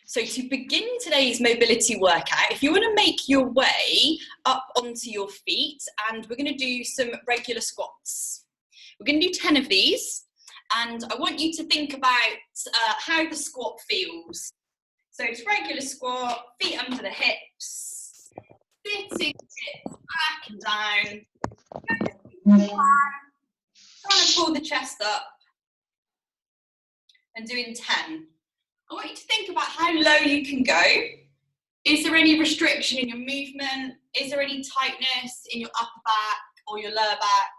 So to begin today's mobility workout, if you want to make your way up onto your feet, and we're going to do some regular squats. We're going to do 10 of these, and I want you to think about how the squat feels. So it's regular squat, feet under the hips, sitting hips back and down, trying to pull the chest up, and doing 10. I want you to think about how low you can go. Is there any restriction in your movement? Is there any tightness in your upper back or your lower back?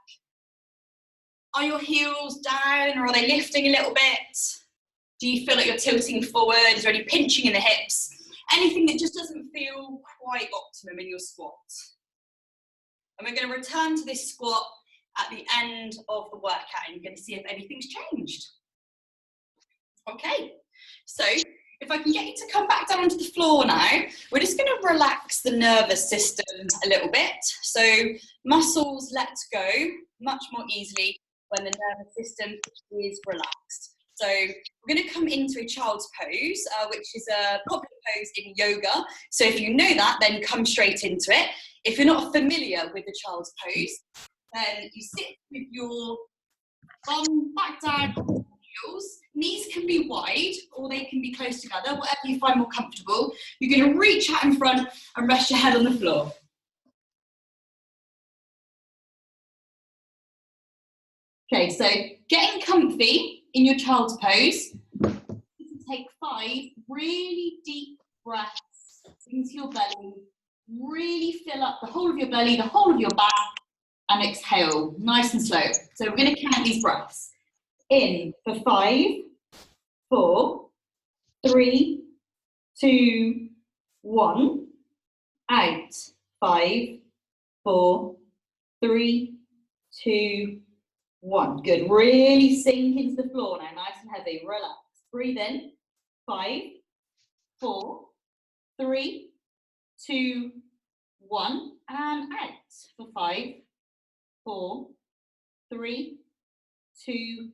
Are your heels down or are they lifting a little bit? Do you feel like you're tilting forward? Is there any pinching in the hips? Anything that just doesn't feel quite optimum in your squat. And we're going to return to this squat at the end of the workout and you're going to see if anything's changed. Okay. So if I can get you to come back down onto the floor now, we're just going to relax the nervous system a little bit. So muscles let go much more easily when the nervous system is relaxed. So we're going to come into a child's pose, which is a popular pose in yoga. So if you know that, then come straight into it. If you're not familiar with the child's pose, then you sit with your bum back down. Knees can be wide or they can be close together, whatever you find more comfortable. You're going to reach out in front and rest your head on the floor. Okay, so getting comfy in your child's pose. Take 5 really deep breaths into your belly. Really fill up the whole of your belly, the whole of your back, and exhale nice and slow. So we're going to count these breaths. In for 5, 4, 3, 2, 1. Out. 5, 4, 3, 2, 1. Good. Really sink into the floor now, nice and heavy. Relax. Breathe in. 5, 4, 3, 2, 1. And out for 5, 4, 3, 2,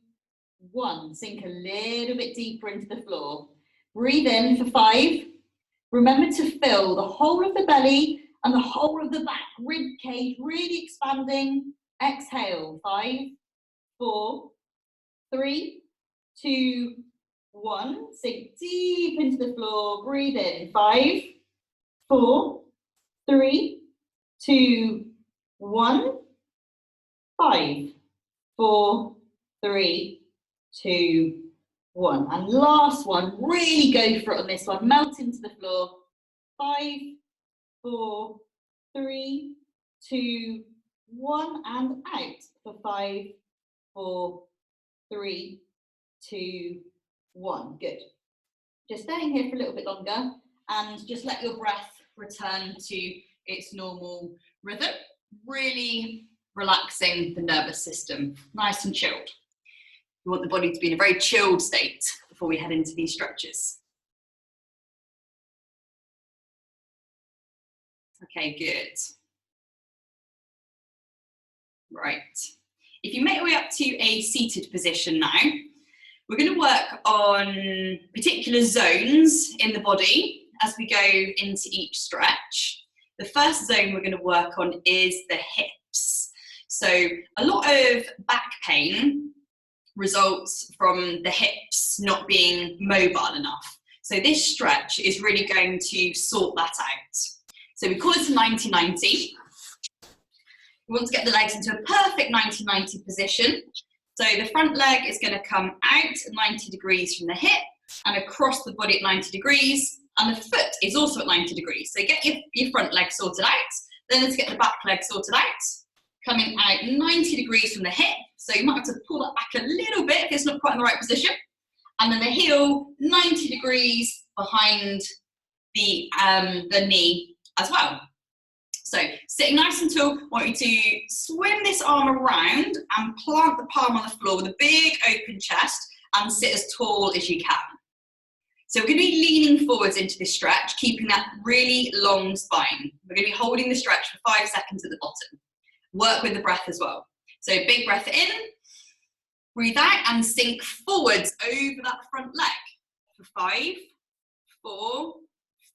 1. Sink a little bit deeper into the floor. Breathe in for 5. Remember to fill the whole of the belly and the whole of the back rib cage, really expanding. Exhale. 5, 4, 3, 2, 1. Sink deep into the floor. Breathe in. 5, 4, 3, 2, 1. 5, 4, 3, 2, 1. And last one, really go for it on this one. Melt into the floor. 5, 4, 3, 2, 1. And out for 5, 4, 3, 2, 1. Good. Just staying here for a little bit longer and just let your breath return to its normal rhythm. Really relaxing the nervous system, nice and chilled. We want the body to be in a very chilled state before we head into these stretches. Okay, good. Right. If you make your way up to a seated position now, we're going to work on particular zones in the body as we go into each stretch. The first zone we're going to work on is the hips. So a lot of back pain results from the hips not being mobile enough. So this stretch is really going to sort that out. So we call it a 90-90. We want to get the legs into a perfect 90-90 position. So the front leg is going to come out at 90 degrees from the hip and across the body at 90 degrees. And the foot is also at 90 degrees. So get your front leg sorted out. Then let's get the back leg sorted out. Coming out 90 degrees from the hip. So you might have to pull that back a little bit if it's not quite in the right position. And then the heel 90 degrees behind the knee as well. So sitting nice and tall, I want you to swim this arm around and plant the palm on the floor with a big open chest and sit as tall as you can. So we're going to be leaning forwards into this stretch, keeping that really long spine. We're going to be holding the stretch for 5 seconds at the bottom. Work with the breath as well. So big breath in, breathe out and sink forwards over that front leg for 5, 4,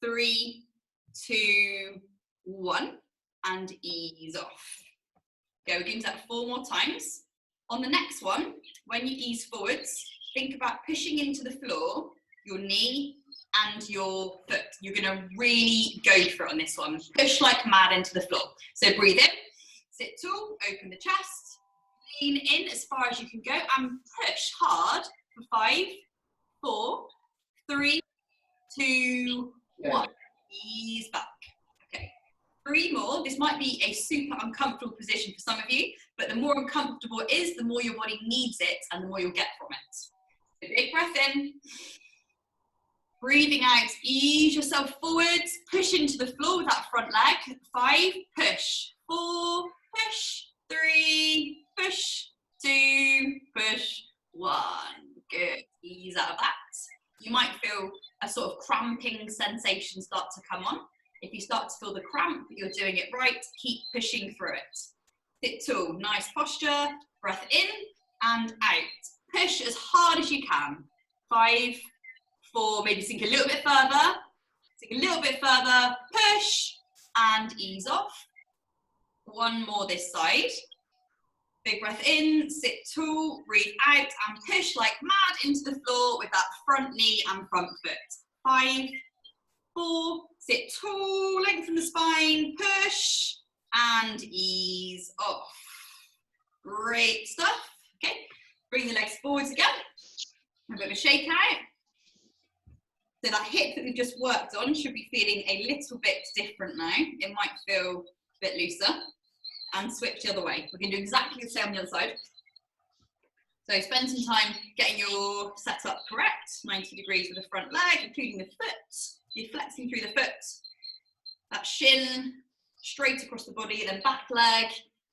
3, 2, 1, and ease off. Okay, we're going to do that 4 more times. On the next one, when you ease forwards, think about pushing into the floor, your knee and your foot. You're going to really go for it on this one. Push like mad into the floor. So breathe in, sit tall, open the chest, lean in as far as you can go, and push hard for 5, 4, 3, 2, 1. Ease back. Okay. 3 more. This might be a super uncomfortable position for some of you, but the more uncomfortable it is, the more your body needs it and the more you'll get from it. So big breath in. Breathing out, ease yourself forwards, push into the floor with that front leg. 5, push. 4, push. 3, push. 2, push. 1. Good. Ease out of that. You might feel a sort of cramping sensation start to come on. If you start to feel the cramp, you're doing it right. Keep pushing through it. Sit tall, nice posture. Breath in and out. Push as hard as you can. 5, 4, maybe sink a little bit further. Sink a little bit further. Push and ease off. 1 more this side. Big breath in, sit tall, breathe out and push like mad into the floor with that front knee and front foot. 5, 4, sit tall, lengthen the spine, push and ease off. Great stuff. Okay, bring the legs forwards again. A bit of a shake out. So that hip that we've just worked on should be feeling a little bit different now. It might feel a bit looser. And switch the other way. We're going to do exactly the same on the other side. So spend some time getting your setup correct. 90 degrees with the front leg, including the foot. You're flexing through the foot. That shin straight across the body, then back leg.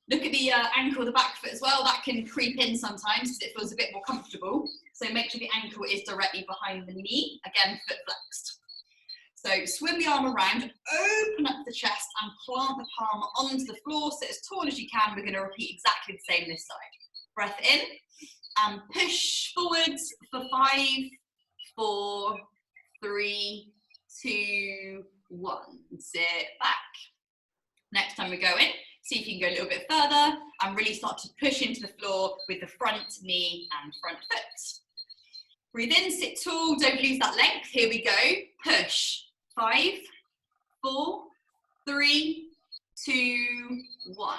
Look at the ankle, the back foot as well. That can creep in sometimes because it feels a bit more comfortable. So make sure the ankle is directly behind the knee. Again, foot flexed. So swim the arm around, open up the chest and plant the palm onto the floor, sit as tall as you can. We're going to repeat exactly the same this side. Breath in and push forwards for 5, 4, 3, 2, 1. Sit back. Next time we go in, see if you can go a little bit further and really start to push into the floor with the front knee and front foot. Breathe in, sit tall, don't lose that length. Here we go. Push. 5, 4, 3, 2, 1.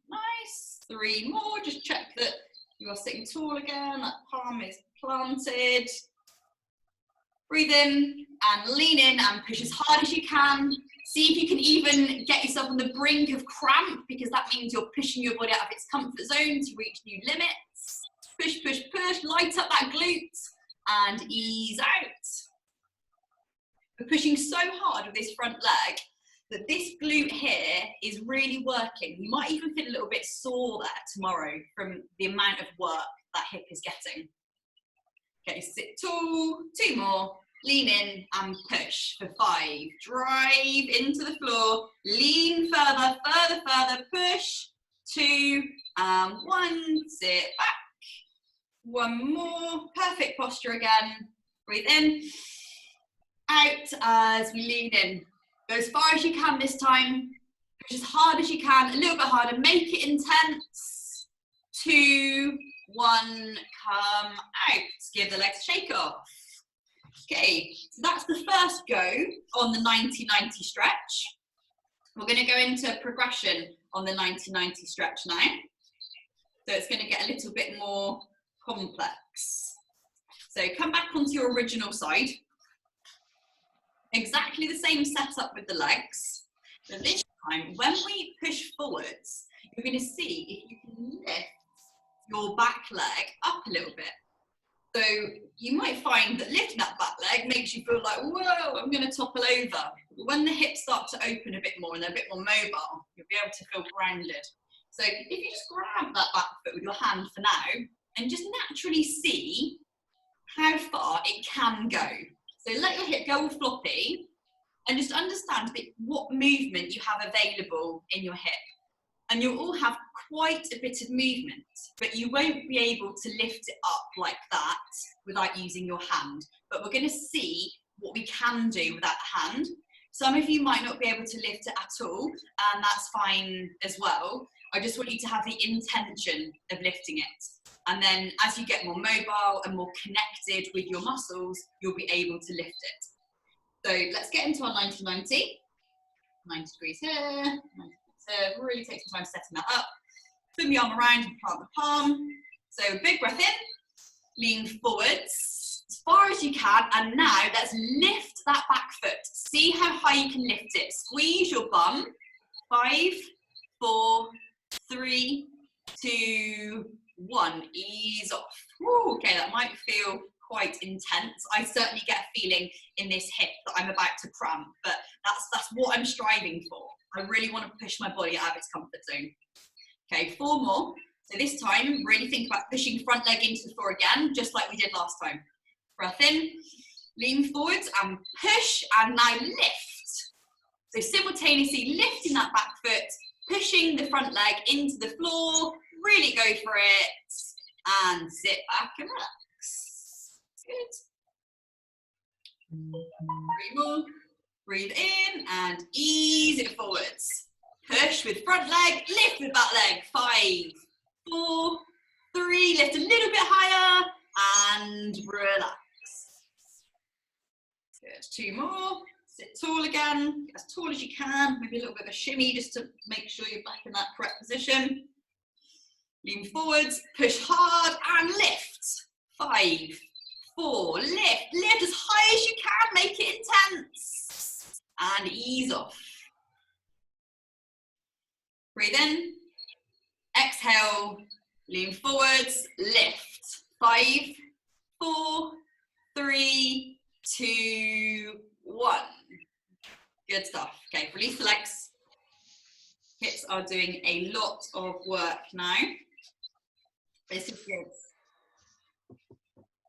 Nice. 3 more. Just check that you are sitting tall again. That palm is planted. Breathe in and lean in and push as hard as you can. See if you can even get yourself on the brink of cramp, because that means you're pushing your body out of its comfort zone to reach new limits. Push, push, push. Light up that glute and ease out. We're pushing so hard with this front leg that this glute here is really working. You might even feel a little bit sore there tomorrow from the amount of work that hip is getting. Okay, sit tall, 2 more, lean in and push for 5. Drive into the floor, lean further, further, further, push, 2, and 1, sit back. 1 more, perfect posture again. Breathe in. Out as we lean in. Go as far as you can this time. Push as hard as you can, a little bit harder. Make it intense. 2, 1, come out. Give the legs a shake off. Okay, so that's the first go on the 90-90 stretch. We're going to go into progression on the 90-90 stretch now. So it's going to get a little bit more complex. So come back onto your original side. Exactly the same setup with the legs, but this time when we push forwards, you're going to see if you can lift your back leg up a little bit. So you might find that lifting that back leg makes you feel like, whoa, I'm going to topple over. When the hips start to open a bit more and they're a bit more mobile, you'll be able to feel grounded. So if you just grab that back foot with your hand for now and just naturally see how far it can go. So let your hip go all floppy and just understand what movement you have available in your hip. And you'll all have quite a bit of movement, but you won't be able to lift it up like that without using your hand. But we're going to see what we can do without the hand. Some of you might not be able to lift it at all, and that's fine as well. I just want you to have the intention of lifting it. And then as you get more mobile and more connected with your muscles, you'll be able to lift it. So let's get into our 90-90. 90 degrees here, 90 degrees here. Really take some time setting that up. Swing the arm around and plant the palm. So big breath in, lean forwards as far as you can. And now let's lift that back foot. See how high you can lift it. Squeeze your bum. 5, 4, 3, 2, 1. Ease off. Woo, okay, that might feel quite intense. I certainly get a feeling in this hip that I'm about to cramp, but that's what I'm striving for. I really want to push my body out of its comfort zone. Okay, 4 more. So this time, really think about pushing front leg into the floor again, just like we did last time. Breath in, lean forwards and push, and now lift. So simultaneously lifting that back foot, pushing the front leg into the floor, really go for it, and sit back and relax. Good. 3 more. Breathe in and ease it forwards. Push with front leg, lift with back leg. 5, 4, 3, lift a little bit higher and relax. Good, 2 more. Sit tall again, as tall as you can. Maybe a little bit of a shimmy just to make sure you're back in that correct position. Lean forwards, push hard and lift. 5, 4, lift as high as you can, make it intense. And ease off. Breathe in, exhale, lean forwards, lift. 5, 4, 3, 2, 1. Good stuff. Okay, release the legs. Hips are doing a lot of work now. This is good.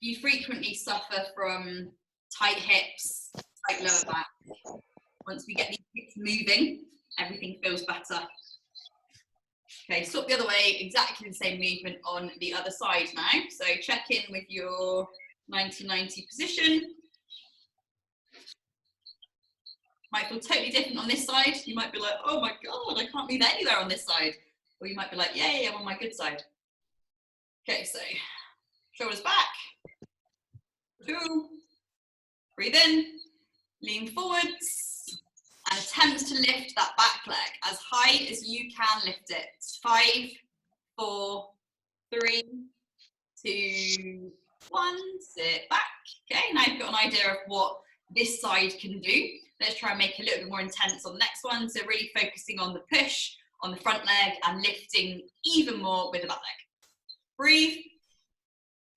You frequently suffer from tight hips, tight lower back. Once we get these hips moving, everything feels better. Okay, swap the other way, exactly the same movement on the other side now. So check in with your 90-90 position. Might feel totally different on this side. You might be like, oh my God, I can't move anywhere on this side. Or you might be like, yay, I'm on my good side. Okay, so shoulders back. 2. Breathe in, lean forwards, and attempt to lift that back leg as high as you can lift it. 5, 4, 3, 2, 1. Sit back. Okay, now you've got an idea of what this side can do. Let's try and make it a little bit more intense on the next one. So really focusing on the push on the front leg and lifting even more with the back leg. Breathe.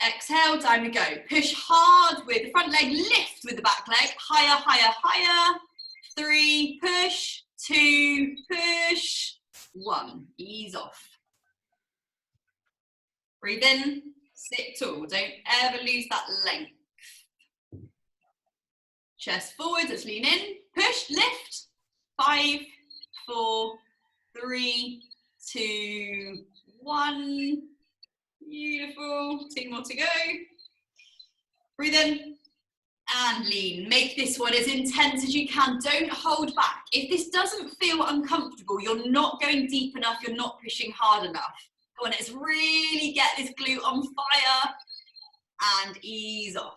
Exhale, down we go. Push hard with the front leg, lift with the back leg. Higher, higher, higher. 3, push. 2, push. 1, ease off. Breathe in, sit tall. Don't ever lose that length. Chest forward, let's lean in. Push, lift. 5, 4, 3, 2, 1. Beautiful. 2 more to go. Breathe in and lean. Make this one as intense as you can. Don't hold back. If this doesn't feel uncomfortable, you're not going deep enough, you're not pushing hard enough. Go on, let's really get this glute on fire and ease off.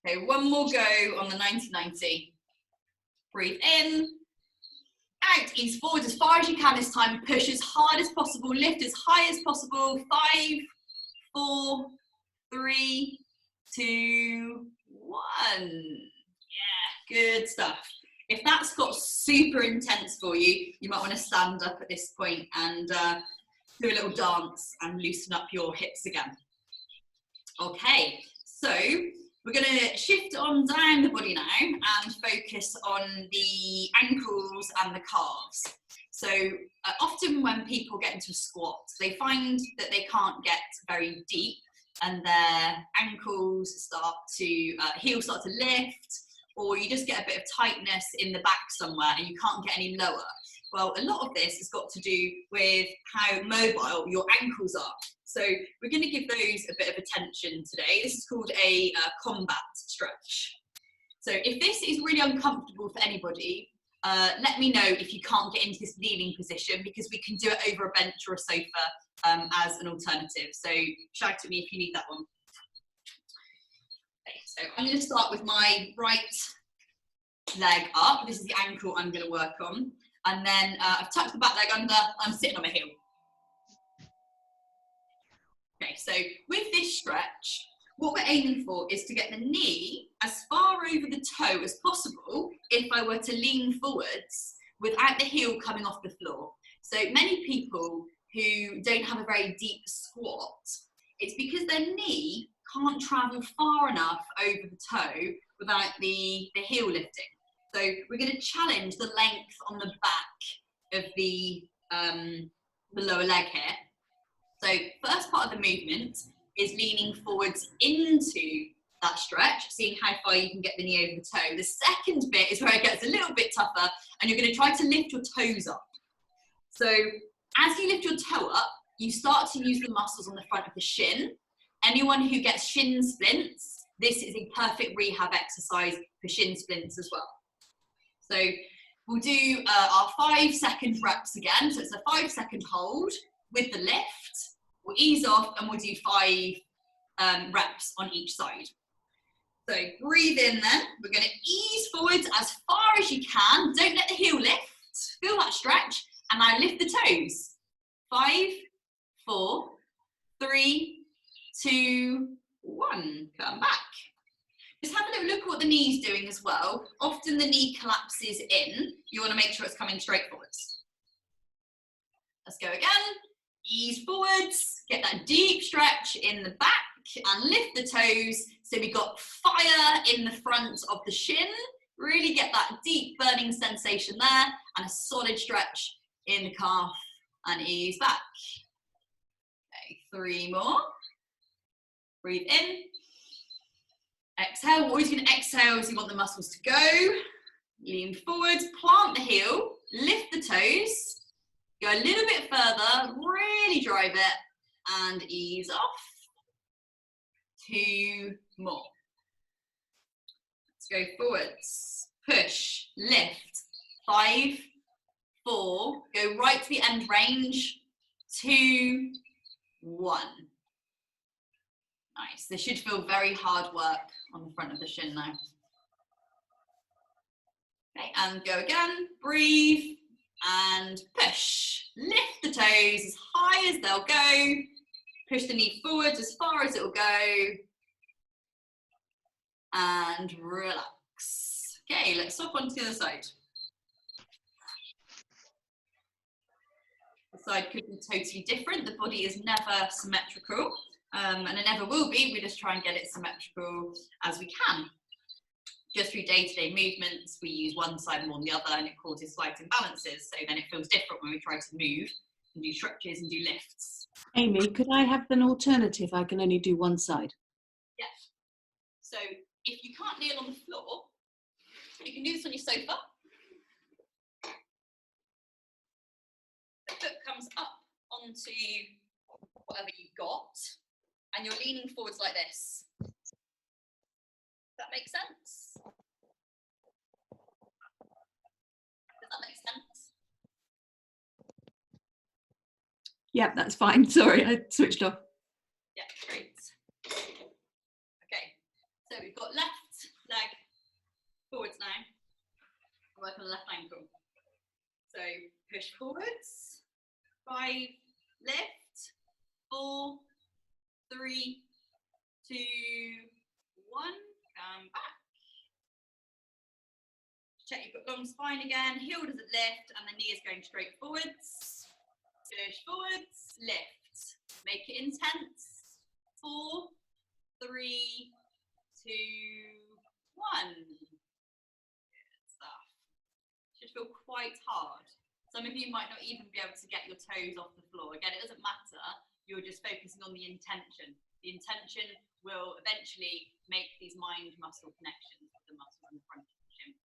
Okay, 1 more go on the 90-90. Breathe in. Out, ease forward as far as you can this time. Push as hard as possible, lift as high as possible. 5, 4, 3, 2, 1. Yeah, good stuff. If that's got super intense for you, you might want to stand up at this point and do a little dance and loosen up your hips again. Okay, so we're going to shift on down the body now and focus on the ankles and the calves. So often when people get into a squat, they find that they can't get very deep and their ankles start to, heels start to lift, or you just get a bit of tightness in the back somewhere and you can't get any lower. Well, a lot of this has got to do with how mobile your ankles are. So we're going to give those a bit of attention today. This is called a combat stretch. So if this is really uncomfortable for anybody, let me know if you can't get into this kneeling position, because we can do it over a bench or a sofa as an alternative. So shout at me if you need that one. Okay, so I'm going to start with my right leg up. This is the ankle I'm going to work on. And then I've tucked the back leg under, I'm sitting on my heel. Okay, so with this stretch, what we're aiming for is to get the knee as far over the toe as possible if I were to lean forwards without the heel coming off the floor. So many people who don't have a very deep squat, it's because their knee can't travel far enough over the toe without the heel lifting. So we're going to challenge the length on the back of the lower leg here. So first part of the movement is leaning forwards into that stretch, seeing how far you can get the knee over the toe. The second bit is where it gets a little bit tougher, and you're going to try to lift your toes up. So as you lift your toe up, you start to use the muscles on the front of the shin. Anyone who gets shin splints, this is a perfect rehab exercise for shin splints as well. So we'll do our 5-second reps again. So it's a 5-second hold with the lift. We'll ease off and we'll do 5 reps on each side. So breathe in then. We're going to ease forwards as far as you can. Don't let the heel lift. Feel that stretch. And now lift the toes. 5, 4, 3, 2, 1. Come back. Just have a little look at what the knee's doing as well. Often the knee collapses in. You want to make sure it's coming straight forwards. Let's go again. Ease forwards. Get that deep stretch in the back and lift the toes. So we got fire in the front of the shin. Really get that deep burning sensation there, and a solid stretch in the calf, and ease back. Okay, 3 more. Breathe in. Exhale. We're always going to exhale as you want the muscles to go. Lean forwards, plant the heel, lift the toes, go a little bit further, really drive it, and ease off. 2 more. Let's go forwards. Push, lift. 5, 4. Go right to the end range. 2, 1. Nice. This should feel very hard work on the front of the shin now. Okay, and go again. Breathe and push. Lift the toes as high as they'll go. Push the knee forwards as far as it will go. And relax. Okay, let's swap onto the other side. The side could be totally different. The body is never symmetrical, and it never will be. We just try and get it symmetrical as we can. Just through day-to-day movements, we use one side more than the other, and it causes slight imbalances. So then it feels different when we try to move and do stretches and do lifts. Amy, could I have an alternative? I can only do one side. Yes. So if you can't kneel on the floor, you can do this on your sofa. The foot comes up onto whatever you've got, and you're leaning forwards like this. Does that make sense? Does that make sense? Yeah, that's fine. Sorry, I switched off. Yeah, great. Okay, so we've got left leg forwards now. Work on the left ankle. So push forwards. 5, lift. 4, 3, 2, 1. Come back. Check you've got long spine again. Heel doesn't lift, and the knee is going straight forwards. Push forwards, lift. Make it intense. 4, 3, 2, 1. Good stuff. Should feel quite hard. Some of you might not even be able to get your toes off the floor. Again, it doesn't matter. You're just focusing on the intention. The intention will eventually make these mind-muscle connections with the muscles in the front of the shin.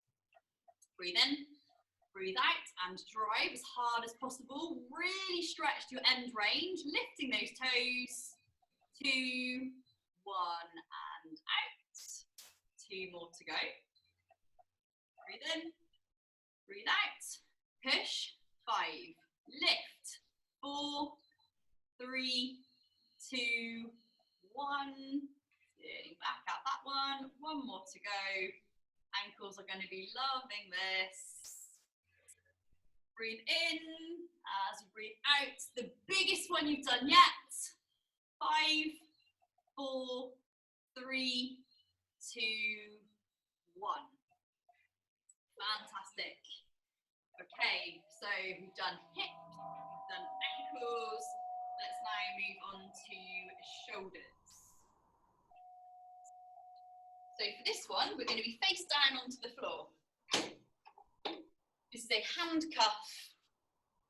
Breathe in, breathe out, and drive as hard as possible. Really stretch to your end range, lifting those toes. 2, 1, and out. 2 more to go. Breathe in, breathe out, push, 5, lift, 4, 3, 2, 1, getting back out that one more to go. Ankles are going to be loving this. Breathe in as you breathe out, the biggest one you've done yet. 5, 4, 3, 2, 1. Fantastic. Okay, so we've done hips, we've done ankles. Let's now move on to shoulders. So for this one, we're going to be face down onto the floor. This is a handcuff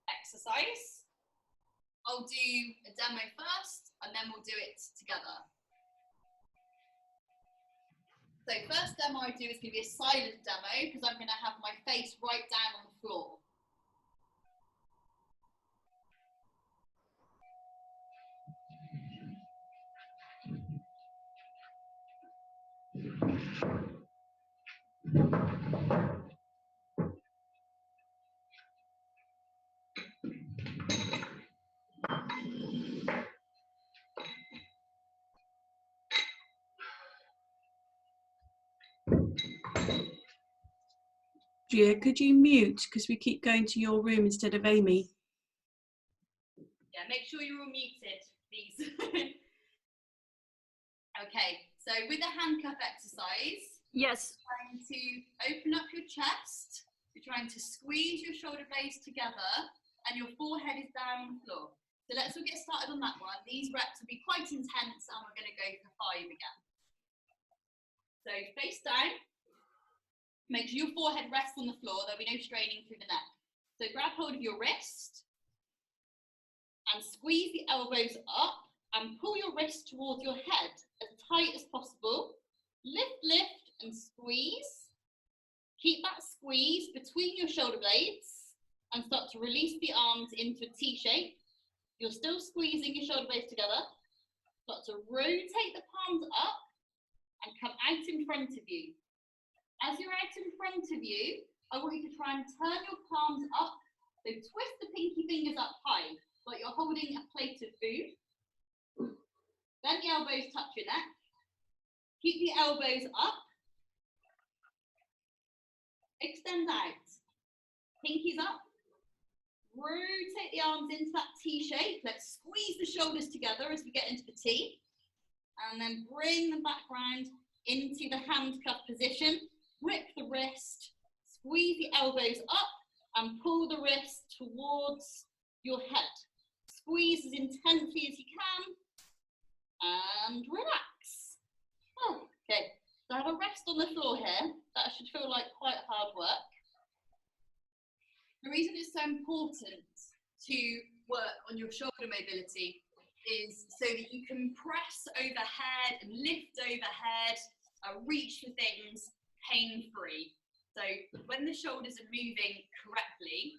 exercise. I'll do a demo first, and then we'll do it together. So first demo I do is going to be a silent demo, because I'm going to have my face right down on the floor. Gia, could you mute, because we keep going to your room instead of Amy? Yeah, make sure you're all muted, please. Okay, so with the handcuff exercise, Yes. you're trying to open up your chest, you're trying to squeeze your shoulder blades together, and your forehead is down on the floor. So let's all get started on that one. These reps will be quite intense, and we're going to go for 5 again. So face down. Make sure your forehead rests on the floor. There'll be no straining through the neck. So grab hold of your wrist and squeeze the elbows up and pull your wrist towards your head as tight as possible. Lift, lift and squeeze. Keep that squeeze between your shoulder blades and start to release the arms into a T shape. You're still squeezing your shoulder blades together. Start to rotate the palms up and come out in front of you. As you're out in front of you, I want you to try and turn your palms up. So twist the pinky fingers up high, like you're holding a plate of food. Then the elbows touch your neck. Keep the elbows up. Extend out. Pinkies up. Rotate the arms into that T shape. Let's squeeze the shoulders together as we get into the T. And then bring them back round into the handcuff position. Grip the wrist, squeeze the elbows up and pull the wrist towards your head. Squeeze as intensely as you can and relax. Oh, okay, so have a rest on the floor here. That should feel like quite hard work. The reason it's so important to work on your shoulder mobility is so that you can press overhead and lift overhead, reach for things pain-free. So when the shoulders are moving correctly,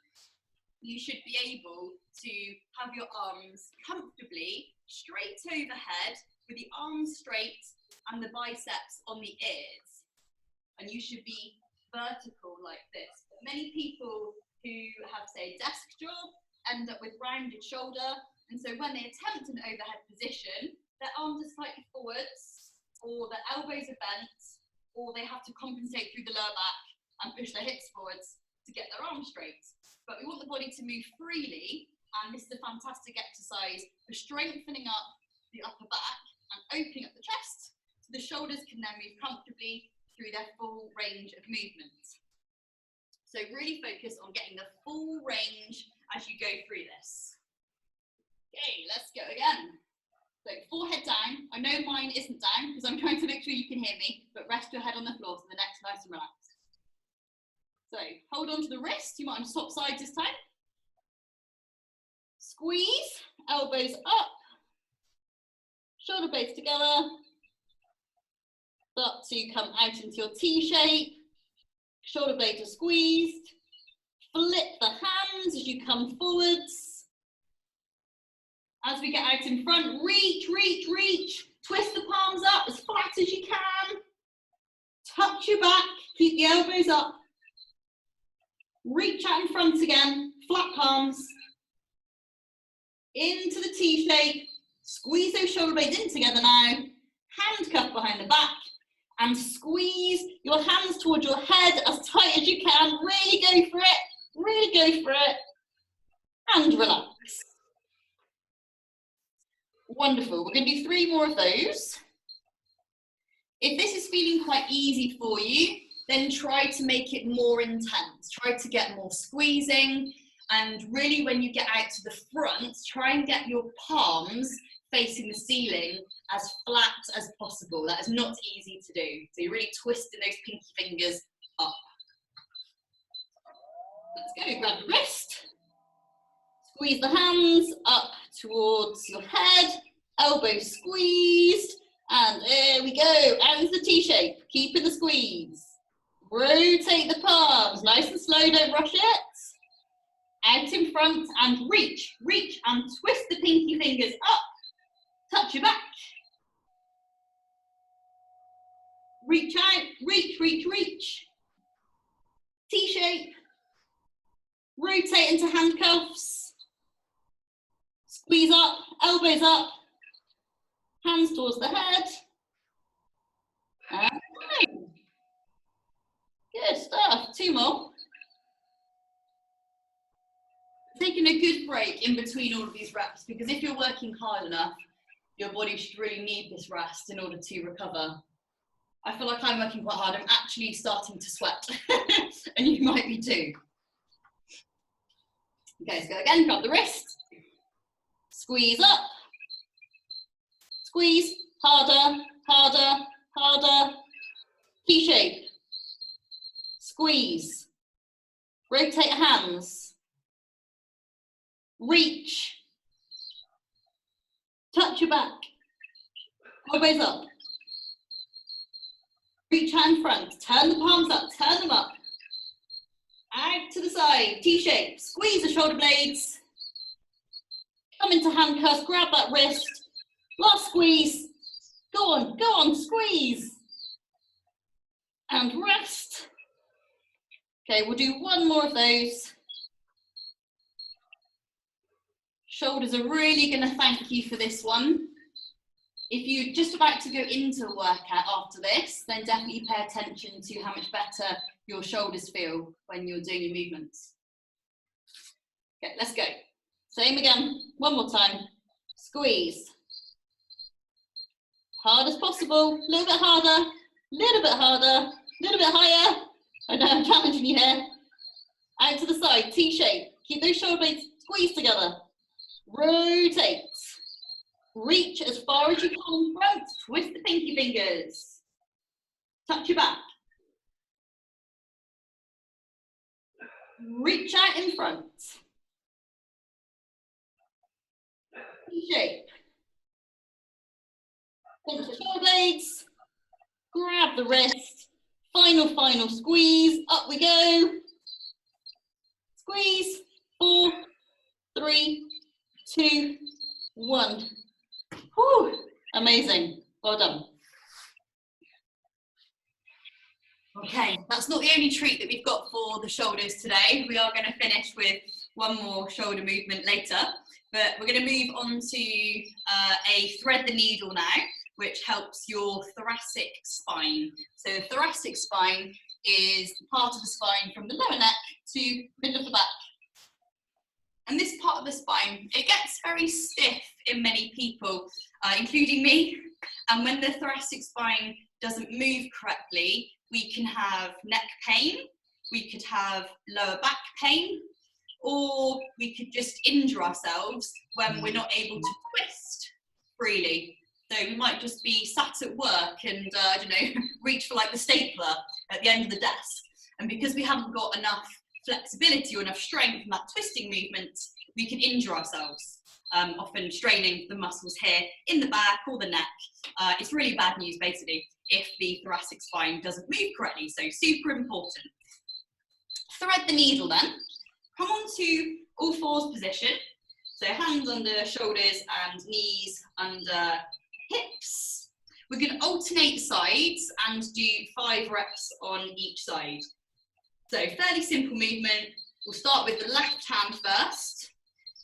you should be able to have your arms comfortably straight overhead with the arms straight and the biceps on the ears. And you should be vertical like this. But many people who have, say, desk job end up with rounded shoulder. And so when they attempt an overhead position, their arms are slightly forwards, or their elbows are bent, or they have to compensate through the lower back and push their hips forwards to get their arms straight. But we want the body to move freely, and this is a fantastic exercise for strengthening up the upper back and opening up the chest, so the shoulders can then move comfortably through their full range of movement. So really focus on getting the full range as you go through this. Okay, let's go again. So forehead down. I know mine isn't down because I'm trying to make sure you can hear me, but rest your head on the floor so the neck's nice and relaxed. So hold on to the wrist. You might want to swap sides this time. Squeeze, elbows up, shoulder blades together. Start to come out into your T shape. Shoulder blades are squeezed. Flip the hands as you come forwards. As we get out in front, reach, reach, reach. Twist the palms up as flat as you can. Touch your back, keep the elbows up Reach out in front again, flat palms. Into the T shape. Squeeze those shoulder blades in together now. Handcuff behind the back. And squeeze your hands towards your head as tight as you can. Really go for it. Really go for it. And relax. Wonderful. We're going to do 3 more of those. If this is feeling quite easy for you, then try to make it more intense. Try to get more squeezing. And really, when you get out to the front, try and get your palms facing the ceiling as flat as possible. That is not easy to do. So you're really twisting those pinky fingers up. Let's go, grab the wrist. Squeeze the hands up towards your head. Elbows squeezed. And there we go, out into the T shape. Keeping the squeeze. Rotate the palms, nice and slow, don't rush it. Out in front and reach, reach and twist the pinky fingers up. Touch your back. Reach out, reach, reach, reach. T-shape. Rotate into handcuffs. Squeeze up, elbows up. Hands towards the head. And down. Good stuff, 2 more. Taking a good break in between all of these reps, because if you're working hard enough, your body should really need this rest in order to recover. I feel like I'm working quite hard. I'm actually starting to sweat, and you might be too. Okay, let's go again. Grab the wrist. Squeeze up. Squeeze. Harder, harder, harder. T-shape. Squeeze. Rotate hands. Reach. Touch your back. Elbows up. Reach out in front. Turn the palms up. Turn them up. Out to the side. T-shape. Squeeze the shoulder blades. Come into handcuffs. Grab that wrist. Last squeeze. Go on, squeeze. And rest. Okay, we'll do 1 more of those. Shoulders are really going to thank you for this one. If you're just about to go into a workout after this, then definitely pay attention to how much better your shoulders feel when you're doing your movements. Okay, let's go. Same again, 1 more time. Squeeze. Hard as possible, a little bit harder, little bit harder, little bit higher. I know I'm challenging you here. Out to the side, T-shape. Keep those shoulder blades squeezed together. Rotate. Reach as far as you can in front. Twist the pinky fingers. Touch your back. Reach out in front. T-shape. Pinch the shoulder blades. Grab the wrist. Final squeeze. Up we go. Squeeze. 4, 3, 2, 1. Whew, amazing. Well done. Okay, that's not the only treat that we've got for the shoulders today. We are going to finish with 1 more shoulder movement later, but we're going to move on to a thread the needle now, which helps your thoracic spine. So the thoracic spine is part of the spine from the lower neck to middle of the back. And this part of the spine, it gets very stiff in many people, including me. And when the thoracic spine doesn't move correctly, we can have neck pain, we could have lower back pain, or we could just injure ourselves when we're not able to twist freely. So we might just be sat at work and, I don't know, reach for like the stapler at the end of the desk. And because we haven't got enough flexibility or enough strength in that twisting movement, we can injure ourselves, often straining the muscles here in the back or the neck. It's really bad news, basically, if the thoracic spine doesn't move correctly, so super important. Thread the needle then. Come on to all fours position. So hands under shoulders and knees under hips. We're going to alternate sides and do 5 reps on each side. So fairly simple movement. We'll start with the left hand first.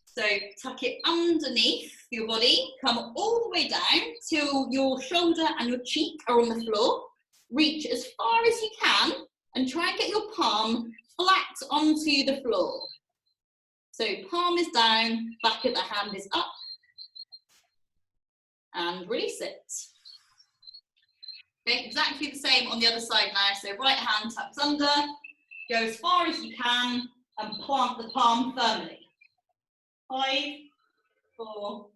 So tuck it underneath your body, come all the way down till your shoulder and your cheek are on the floor. Reach as far as you can and try and get your palm flat onto the floor. So palm is down, back of the hand is up, and release it. Okay, exactly the same on the other side now. So right hand tucks under, go as far as you can and plant the palm firmly. 5, 4,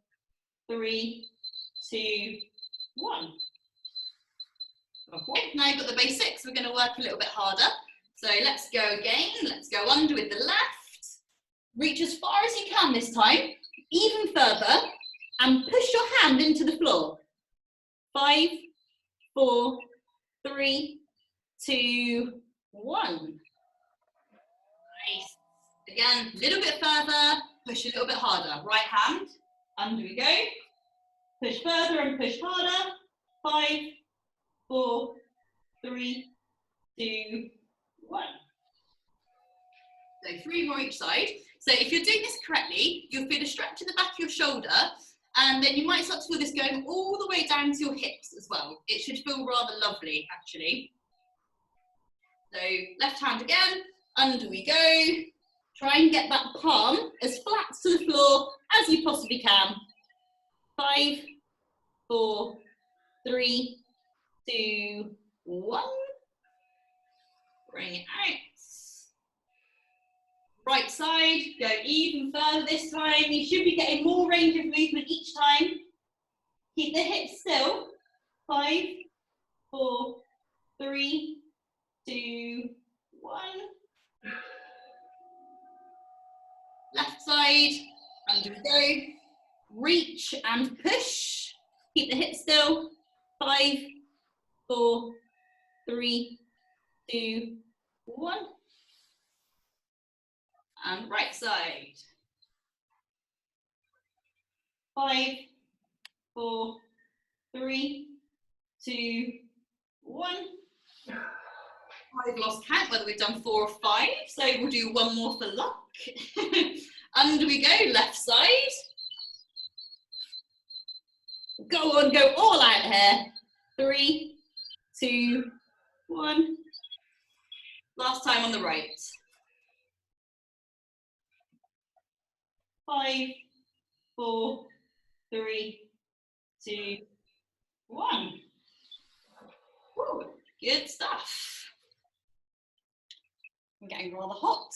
3, 2, 1. Okay, now you've got the basics, we're going to work a little bit harder. So let's go again, let's go under with the left. Reach as far as you can this time, even further, and push your hand into the floor. 5, 4, 3, 2, 1. Nice. Again, a little bit further, push a little bit harder. Right hand, under we go. Push further and push harder. 5, 4, 3, 2, 1. So 3 more each side. So if you're doing this correctly, you'll feel a stretch in the back of your shoulder, and then you might start to feel this going all the way down to your hips as well. It should feel rather lovely, actually. So left hand again, under we go. Try and get that palm as flat to the floor as you possibly can. 5, 4, 3, 2, 1. Bring it out. Right side, go even further this time. You should be getting more range of movement each time. Keep the hips still. 5, 4, 3, 2, 1. Left side, under we go. Reach and push. Keep the hips still. 5, 4, 3, 2, 1. And right side. 5, 4, 3, 2, 1. I've lost count whether we've done 4 or 5, so we'll do one more for luck. Under we go, left side. Go on, go all out here. 3, 2, 1. Last time on the right. 5, 4, 3, 2, 1. Woo, good stuff. I'm getting rather hot.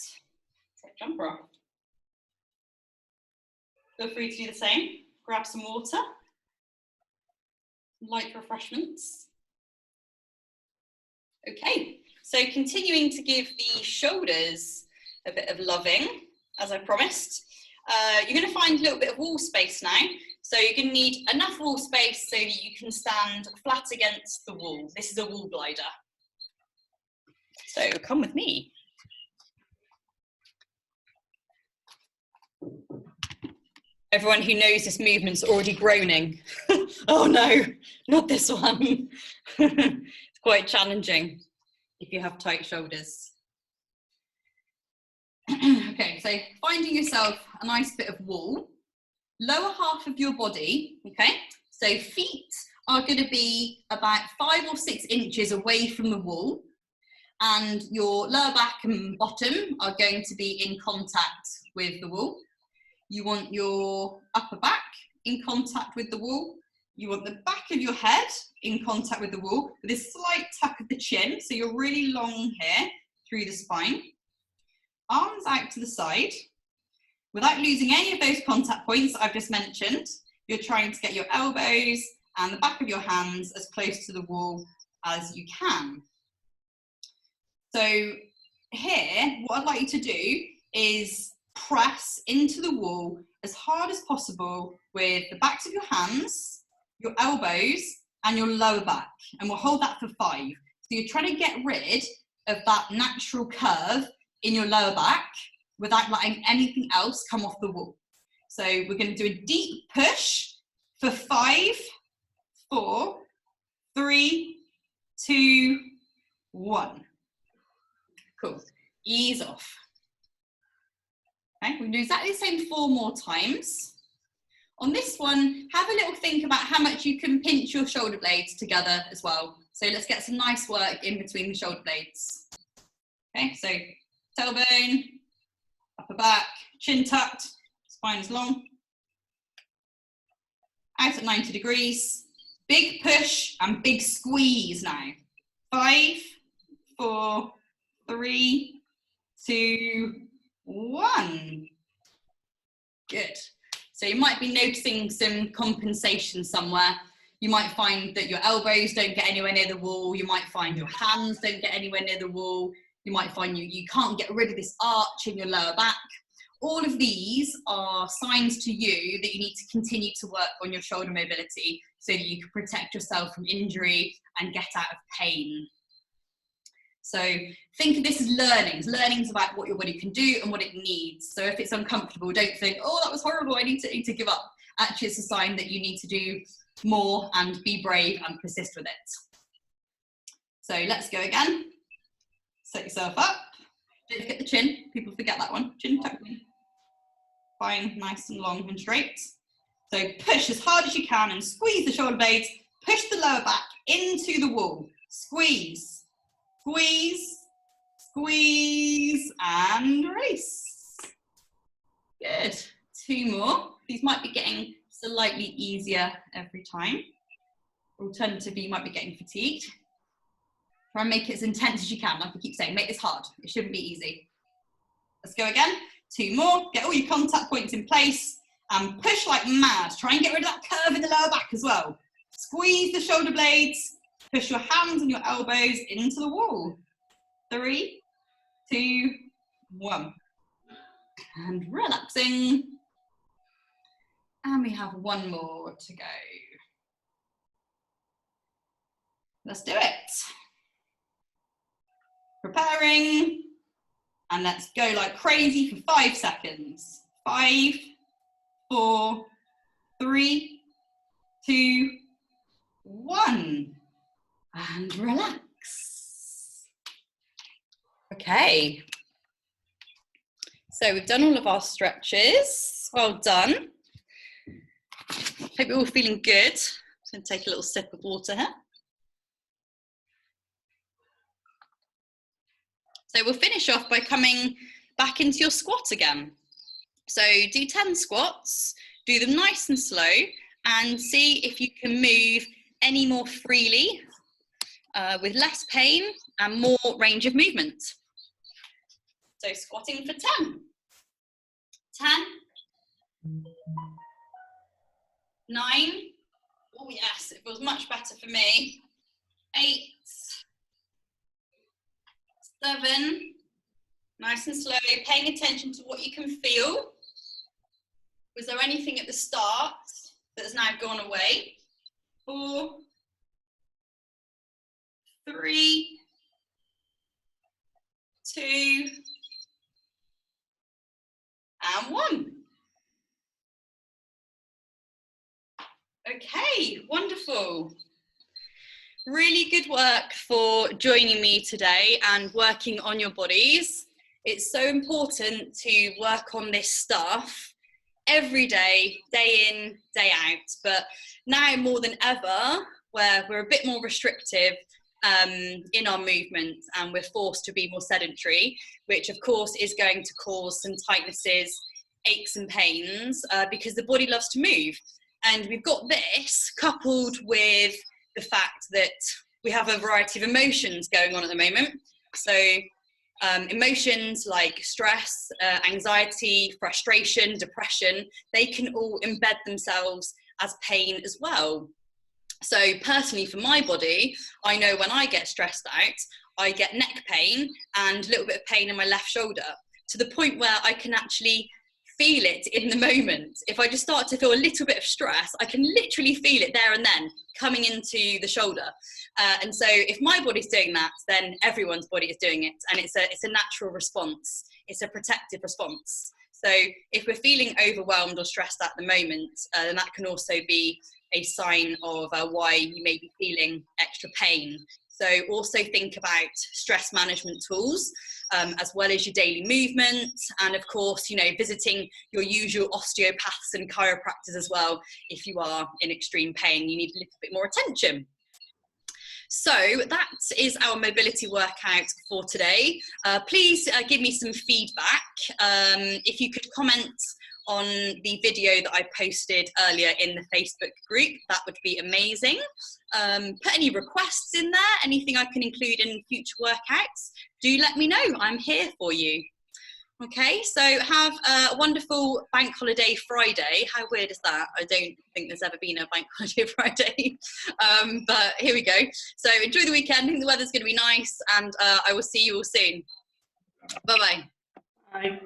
Take jumper off. Feel free to do the same. Grab some water. Light refreshments. Okay, so continuing to give the shoulders a bit of loving, as I promised. You're going to find a little bit of wall space now. So you're going to need enough wall space so that you can stand flat against the wall. This is a wall glider. So come with me. Everyone who knows this movement's already groaning. Oh no, not this one. It's quite challenging if you have tight shoulders. Okay, so finding yourself a nice bit of wall, lower half of your body, okay? So feet are going to be about 5 or 6 inches away from the wall, and your lower back and bottom are going to be in contact with the wall. You want your upper back in contact with the wall. You want the back of your head in contact with the wall with a slight tuck of the chin, so you're really long here through the spine. Arms out to the side. Without losing any of those contact points I've just mentioned, you're trying to get your elbows and the back of your hands as close to the wall as you can. So here, what I'd like you to do is press into the wall as hard as possible with the backs of your hands, your elbows, and your lower back. And we'll hold that for 5. So you're trying to get rid of that natural curve in your lower back without letting anything else come off the wall. So we're going to do a deep push for 5, 4, 3, 2, 1. Cool. ease off. Okay, we're going to do exactly the same 4 more times. On this one, have a little think about how much you can pinch your shoulder blades together as well. So let's get some nice work in between the shoulder blades. Okay, so tailbone, upper back, chin tucked, spine is long. Out at 90 degrees. Big push and big squeeze now. 5, 4, 3, 2, 1. Good. So you might be noticing some compensation somewhere. You might find that your elbows don't get anywhere near the wall. You might find your hands don't get anywhere near the wall. You might find you can't get rid of this arch in your lower back. All of these are signs to you that you need to continue to work on your shoulder mobility so that you can protect yourself from injury and get out of pain. So think of this as learnings. Learnings about what your body can do and what it needs. So if it's uncomfortable, don't think, oh, that was horrible, I need to give up. Actually, it's a sign that you need to do more and be brave and persist with it. So let's go again. Set yourself up. Don't forget the chin. People forget that one. Chin tucked in. Spine nice and long and straight. So push as hard as you can and squeeze the shoulder blades. Push the lower back into the wall. Squeeze, squeeze, squeeze, and release. Good. 2 more. These might be getting slightly easier every time. Alternatively, you might be getting fatigued. Try and make it as intense as you can. Like I keep saying, make this hard. It shouldn't be easy. Let's go again. 2 more. Get all your contact points in place and push like mad. Try and get rid of that curve in the lower back as well. Squeeze the shoulder blades. Push your hands and your elbows into the wall. 3, 2, 1. And relaxing. And we have 1 more to go. Let's do it. Preparing. And let's go like crazy for 5 seconds. 5, 4, 3, 2, 1. And relax. Okay. So we've done all of our stretches. Well done. Hope you're all feeling good. I'm going to take a little sip of water here. So we'll finish off by coming back into your squat again. So do 10 squats, do them nice and slow, and see if you can move any more freely with less pain and more range of movement. So squatting for 10. 10. 9. Oh yes, it feels much better for me. 8. 7. Nice and slow, paying attention to what you can feel. Was there anything at the start that has now gone away? 4. 3. 2. And 1. Okay, wonderful. Really good work for joining me today and working on your bodies. It's so important to work on this stuff every day, day in, day out. But now more than ever, where we're a bit more restrictive in our movement and we're forced to be more sedentary, which of course is going to cause some tightnesses, aches and pains because the body loves to move. And we've got this coupled with the fact that we have a variety of emotions going on at the moment. So emotions like stress, anxiety, frustration, depression, they can all embed themselves as pain as well. So personally for my body, I know when I get stressed out, I get neck pain and a little bit of pain in my left shoulder, to the point where I can actually feel it in the moment. If I just start to feel a little bit of stress, I can literally feel it there and then coming into the shoulder. And so if my body's doing that, then everyone's body is doing it. And it's a natural response. It's a protective response. So if we're feeling overwhelmed or stressed at the moment, then that can also be a sign of why you may be feeling extra pain. So also think about stress management tools, as well as your daily movement, and of course, you know, visiting your usual osteopaths and chiropractors as well. If you are in extreme pain, you need a little bit more attention. So that is our mobility workout for today. Please give me some feedback. If you could comment on the video that I posted earlier in the Facebook group, that would be amazing. Put any requests in there, anything I can include in future workouts, do let me know. I'm here for you. Okay, so have a wonderful Bank Holiday Friday. How weird is that? I don't think there's ever been a Bank Holiday Friday, but here we go. So enjoy the weekend. I think the weather's going to be nice, and I will see you all soon. Bye-bye. Bye.